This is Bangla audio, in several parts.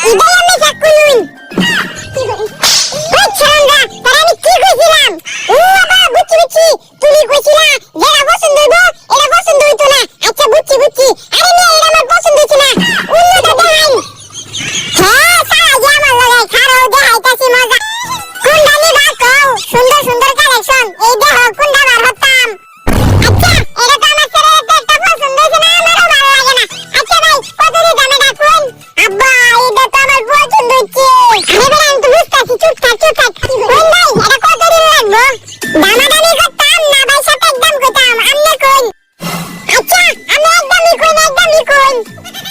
ইদাই আমি চাকুলুন ওই ছাড়া তার আমি কি কইছিলাম ও বাবা বুঝছি বুঝছি তুমি কইছিলা যেটা পছন্দ হইবো এটা পছন্দ হইতো না আচ্ছা বুঝছি বুঝছি আরে না এটা আমার পছন্দ হইছে না অন্যটা দেখাই হ্যাঁ সারা যে আমার লাগাই খারাও দেখাইতাছি মজা কোনটা নিবা কও সুন্দর সুন্দর কালেকশন এই দেখো কোনটা বার হতাম আচ্ছা এটা তো আমার ছেলের একটা পছন্দ হইছে না আমারও ভালো লাগে না আচ্ছা ভাই কত দিয়ে দামে রাখুন আব্বা এটা তো আমার পছন্দ হচ্ছে আরে বেটা আমি তো বুঝতাছি চুপ থাক কোন ভাই এটা কত দিয়ে লাগবো দামাদামি করতাম না ভাই সাথে একদম কইতাম আমনে কোন আচ্ছা আমি একদমই কোন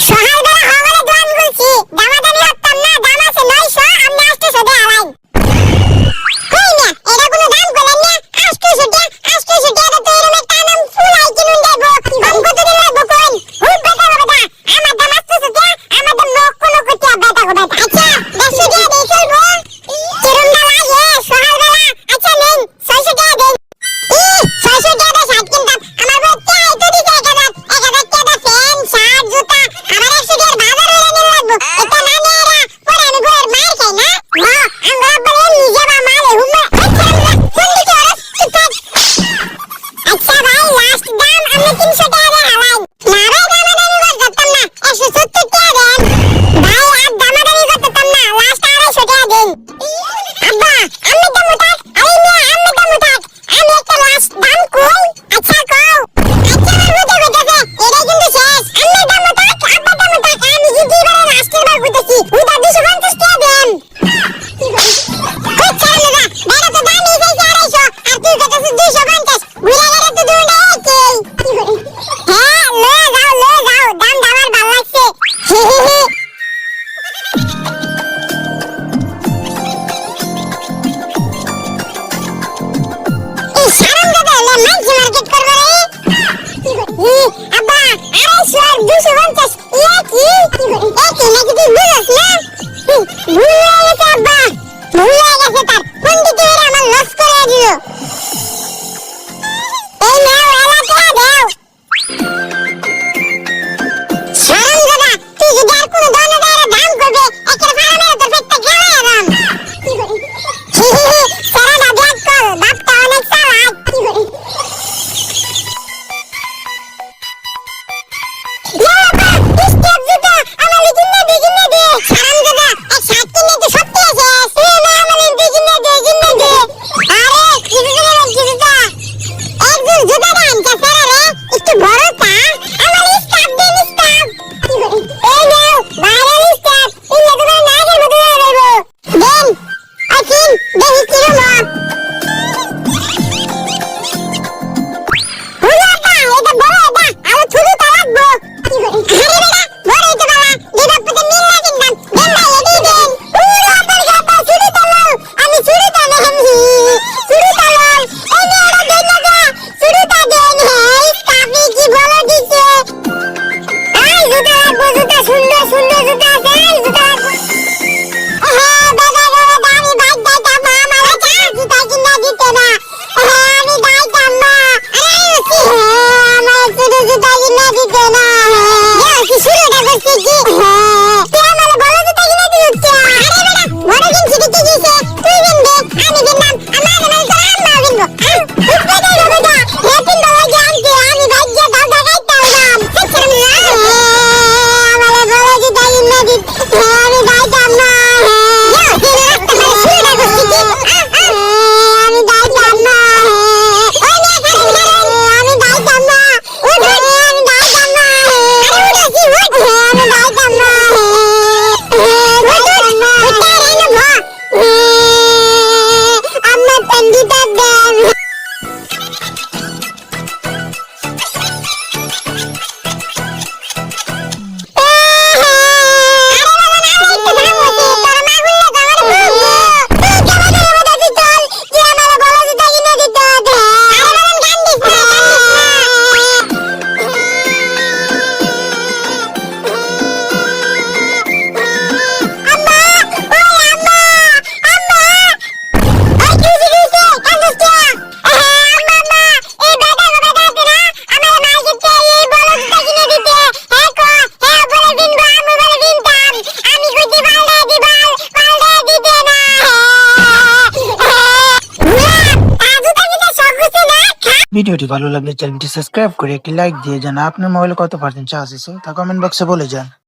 সকালবেলা হগলে দোয়ান বলছি দামাদামি করতাম না দাম আছে 900 আমনে 800 দিয়ে আলাইন কই না এটা কোনো দাম কইলেন না 800 টাকা তো এরকম একটা নাম ফুলাই কিনুন দেবো কম কত দিয়ে লাগবো কোন হুট বেটা বাবা আমার দাম 800 টাকা আমার দাম লক্ষ লক্ষ টাকা বেটা গো বেটা আচ্ছা 150 টাকা দিয়ে চলবো কিরম না লাগে সকালবেলা আচ্ছা নেন 600 টাকা দেন 600 টাকা দিয়ে শার্ট কিনতাম আমার বড় চাই তো দিতে 1000 টাকা ফ্যান শার্ট জুতা আমার 100 টাকার বাজার হইলে নিন লাগবো এটা না নেরা পরে আমি ঘরের মার খাই না হ্যাঁ আমরা বলে নিজে বা মালে হুমা আচ্ছা আমরা কোন দিকে ওরা চুপ আচ্ছা ভাই লাস্ট দাম আমরা 300 টাকা দিয়ে হালাই না ভাই দামাদামি করতাম না 170 টাকা দেন ভাই আর দামাদামি করতাম না লাস্ট 250 টাকা দেন আব্বা আমি তো মুতাক আরে মিয়া আমি তো মুতাক আমি একটা লাস্ট দাম কই আচ্ছা কও আচ্ছা আমার মুতে কইতাছে এটা কিন্তু শেষ আমি তো মুতাক আব্বা তো মুতাক আমি যদি এবারে লাস্টের বার কইতাছি উদা 250 টাকা দেন কই ছাড় না বেটা তো দাম এই যাইছে 250 আর তুই কইতাছিস 250 ঘুরে গেলে তো দুটো একই ভিডিওটি ভালো লাগলে চ্যানেলটি সাবস্ক্রাইব করে একটি লাইক দিয়ে জানা আপনার মোবাইলে কত পার্সেন্ট চার্জ আছে তা কমেন্ট বক্সে বলে যান।